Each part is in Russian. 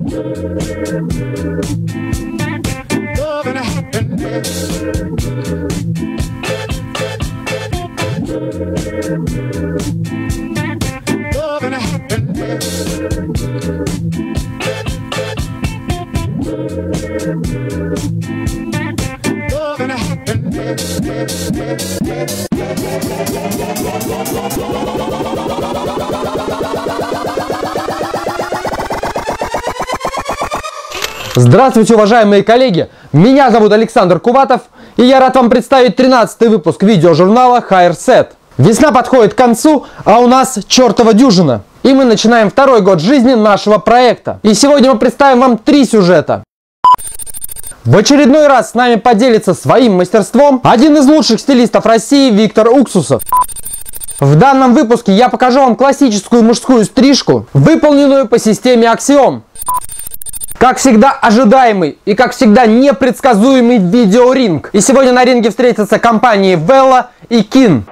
Love and happiness. Love and happiness. Love and Здравствуйте, уважаемые коллеги! Меня зовут Александр Куватов, и я рад вам представить 13-й выпуск видеожурнала Higher Set. Весна подходит к концу, а у нас чертова дюжина. И мы начинаем второй год жизни нашего проекта. И сегодня мы представим вам 3 сюжета. В очередной раз с нами поделится своим мастерством один из лучших стилистов России Виктор Уксусов. В данном выпуске я покажу вам классическую мужскую стрижку, выполненную по системе Axiom. Как всегда ожидаемый и как всегда непредсказуемый видеоринг. И сегодня на ринге встретятся компании Vella и Kin.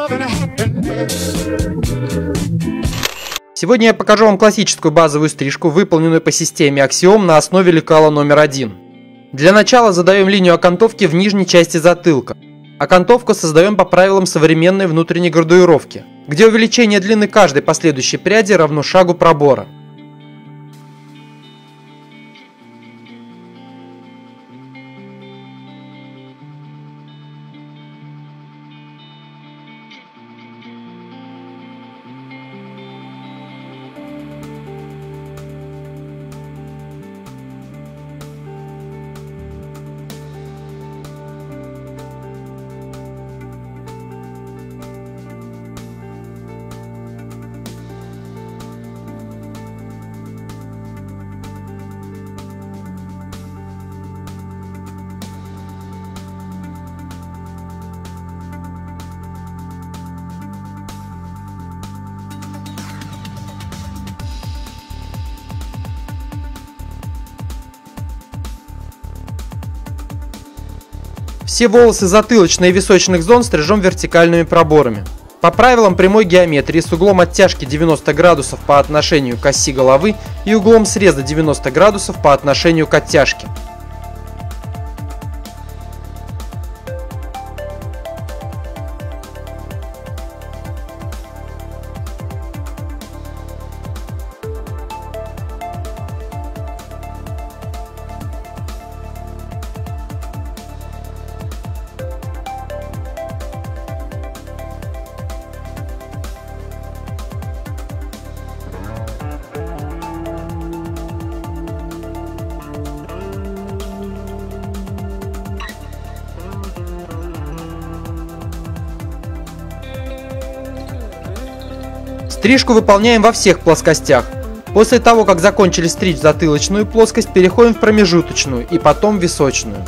gonna happen. Сегодня я покажу вам классическую базовую стрижку, выполненную по системе Axiom на основе лекала номер 1. Для начала задаем линию окантовки в нижней части затылка. Окантовку создаем по правилам современной внутренней градуировки, где увеличение длины каждой последующей пряди равно шагу пробора. Все волосы затылочной и височных зон стрижем вертикальными проборами. По правилам прямой геометрии с углом оттяжки 90 градусов по отношению к оси головы и углом среза 90 градусов по отношению к оттяжке. Стрижку выполняем во всех плоскостях. После того, как закончили стричь затылочную плоскость, переходим в промежуточную и потом в височную.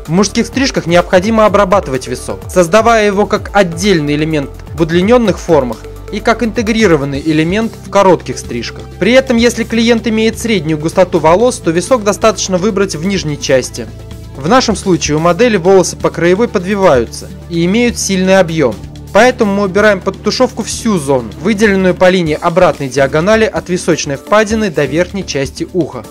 В мужских стрижках необходимо обрабатывать висок, создавая его как отдельный элемент в удлиненных формах и как интегрированный элемент в коротких стрижках. При этом, если клиент имеет среднюю густоту волос, то висок достаточно выбрать в нижней части. В нашем случае у модели волосы по краевой подвиваются и имеют сильный объем. Поэтому мы убираем под тушевку всю зону, выделенную по линии обратной диагонали от височной впадины до верхней части уха.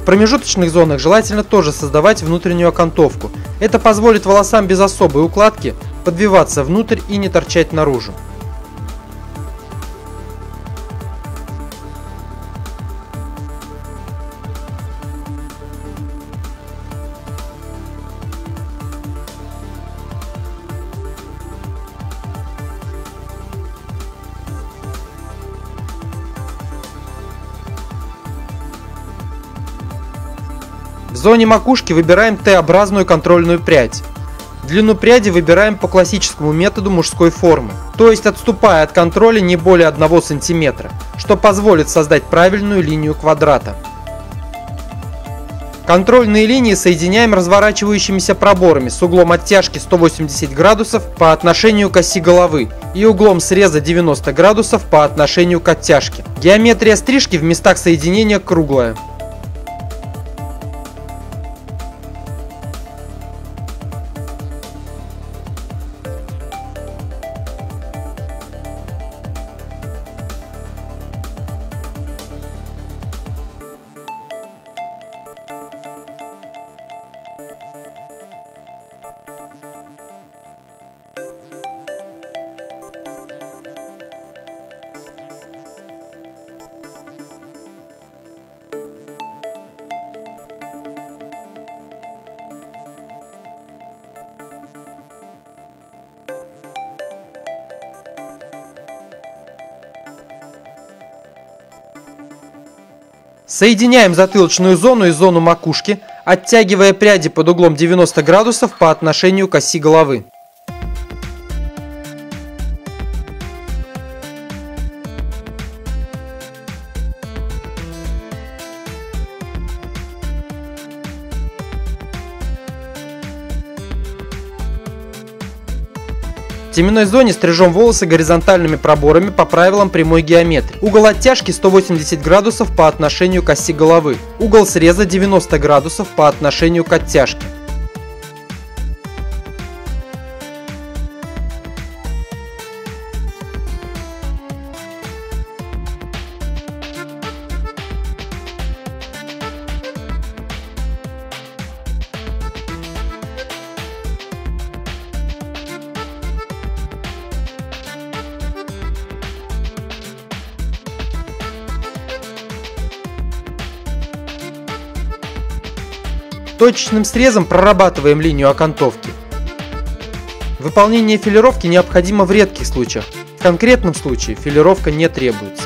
В промежуточных зонах желательно тоже создавать внутреннюю окантовку. Это позволит волосам без особой укладки подвиваться внутрь и не торчать наружу. В зоне макушки выбираем Т-образную контрольную прядь. Длину пряди выбираем по классическому методу мужской формы, то есть отступая от контроля не более 1 см, что позволит создать правильную линию квадрата. Контрольные линии соединяем разворачивающимися проборами с углом оттяжки 180 градусов по отношению к оси головы и углом среза 90 градусов по отношению к оттяжке. Геометрия стрижки в местах соединения круглая. Соединяем затылочную зону и зону макушки, оттягивая пряди под углом 90 градусов по отношению к оси головы. В теменной зоне стрижем волосы горизонтальными проборами по правилам прямой геометрии. Угол оттяжки 180 градусов по отношению к оси головы. Угол среза 90 градусов по отношению к оттяжке. Точечным срезом прорабатываем линию окантовки. Выполнение филировки необходимо в редких случаях. В конкретном случае филировка не требуется.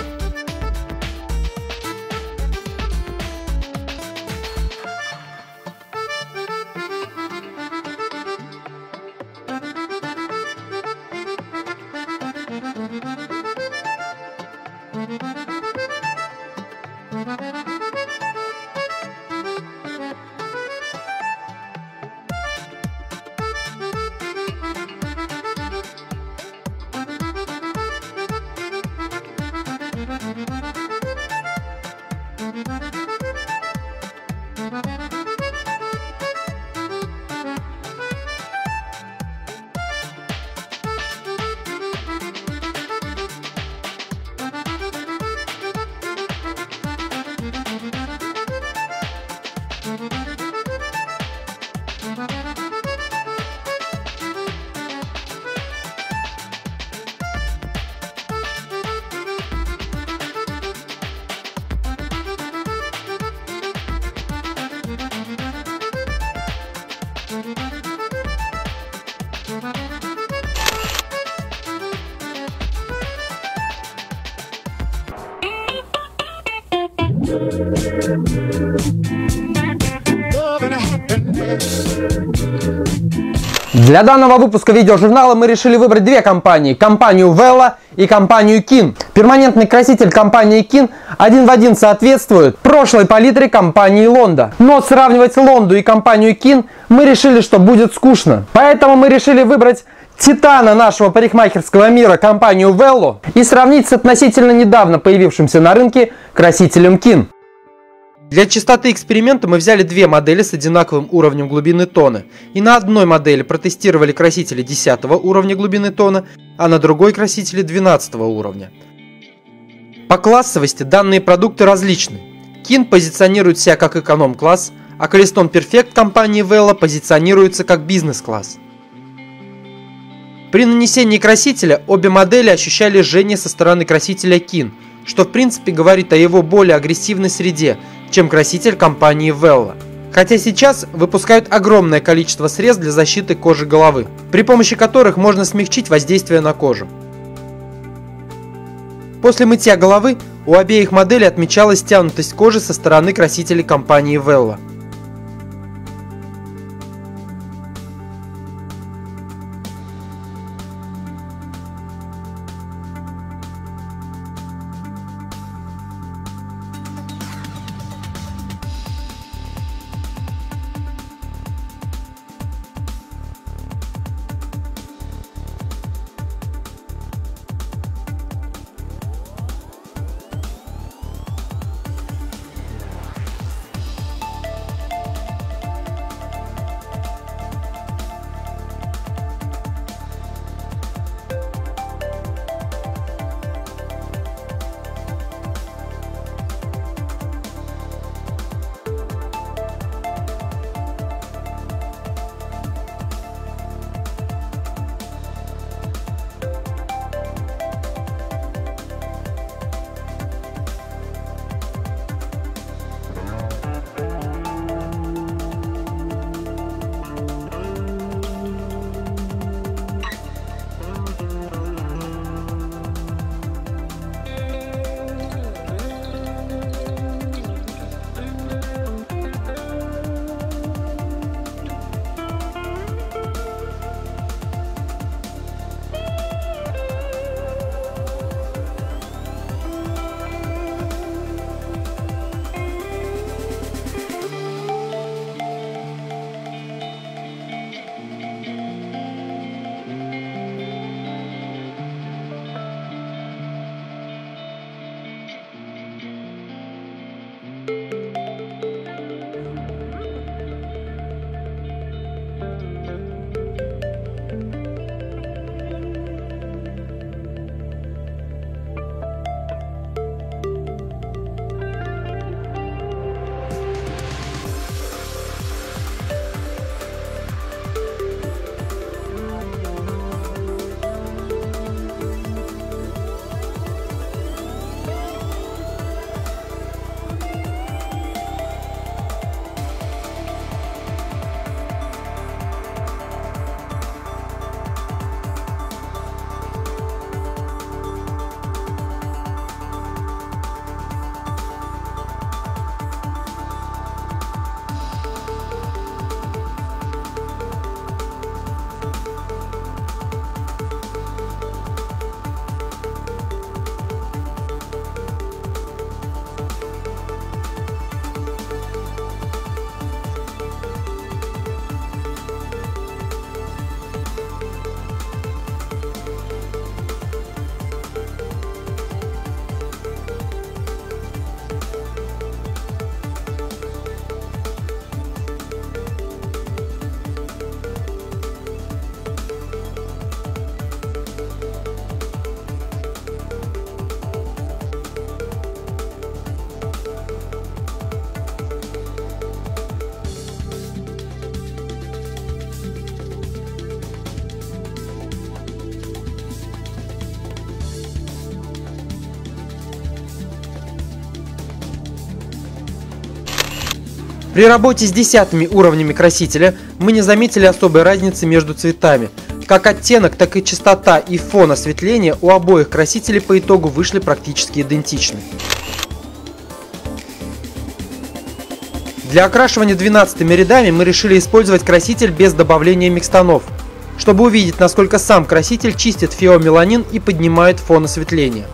Для данного выпуска видеожурнала мы решили выбрать две компании. Компанию Velo и компанию Kin. Перманентный краситель компании Kin один в один соответствует прошлой палитре компании Londo. Но сравнивать Londo и компанию Kin мы решили, что будет скучно. Поэтому мы решили выбрать титана нашего парикмахерского мира, компанию Velo, и сравнить с относительно недавно появившимся на рынке красителем Kin. Для чистоты эксперимента мы взяли две модели с одинаковым уровнем глубины тона, и на одной модели протестировали красители 10 уровня глубины тона, а на другой красители 12 уровня. По классовости данные продукты различны. Kin позиционирует себя как эконом-класс, а Keystone Perfect компании Velo позиционируется как бизнес-класс. При нанесении красителя обе модели ощущали жжение со стороны красителя Kin, что в принципе говорит о его более агрессивной среде, чем краситель компании Velo. Хотя сейчас выпускают огромное количество средств для защиты кожи головы, при помощи которых можно смягчить воздействие на кожу. После мытья головы у обеих моделей отмечалась стянутость кожи со стороны красителей компании Velo. При работе с 10 уровнями красителя мы не заметили особой разницы между цветами. Как оттенок, так и частота и фон осветления у обоих красителей по итогу вышли практически идентичны. Для окрашивания 12-ми рядами мы решили использовать краситель без добавления микстонов, чтобы увидеть, насколько сам краситель чистит феомеланин и поднимает фон осветления.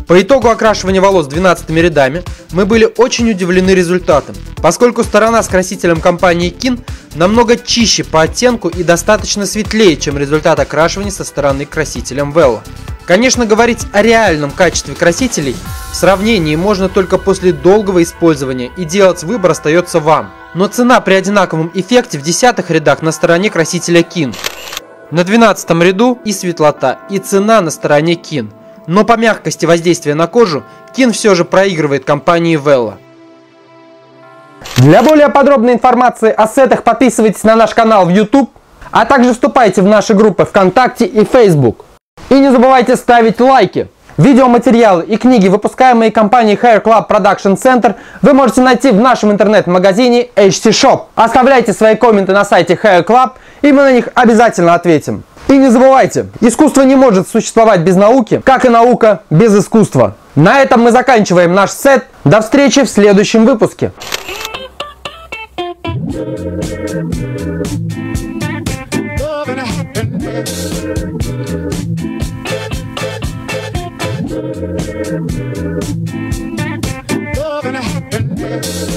По итогу окрашивания волос 12 рядами мы были очень удивлены результатом, поскольку сторона с красителем компании Kin намного чище по оттенку и достаточно светлее, чем результат окрашивания со стороны красителем Vella. Конечно, говорить о реальном качестве красителей в сравнении можно только после долгого использования, и делать выбор остается вам. Но цена при одинаковом эффекте в десятых рядах на стороне красителя Kin. На 12 ряду и светлота, и цена на стороне Kin. Но по мягкости воздействия на кожу Kin все же проигрывает компании Vella. Для более подробной информации о сетах подписывайтесь на наш канал в YouTube, а также вступайте в наши группы ВКонтакте и Facebook. И не забывайте ставить лайки. Видеоматериалы и книги, выпускаемые компанией Hair Club Production Center, вы можете найти в нашем интернет-магазине HC Shop. Оставляйте свои комменты на сайте Hair Club, и мы на них обязательно ответим. И не забывайте, искусство не может существовать без науки, как и наука без искусства. На этом мы заканчиваем наш сет. До встречи в следующем выпуске. Love and happiness.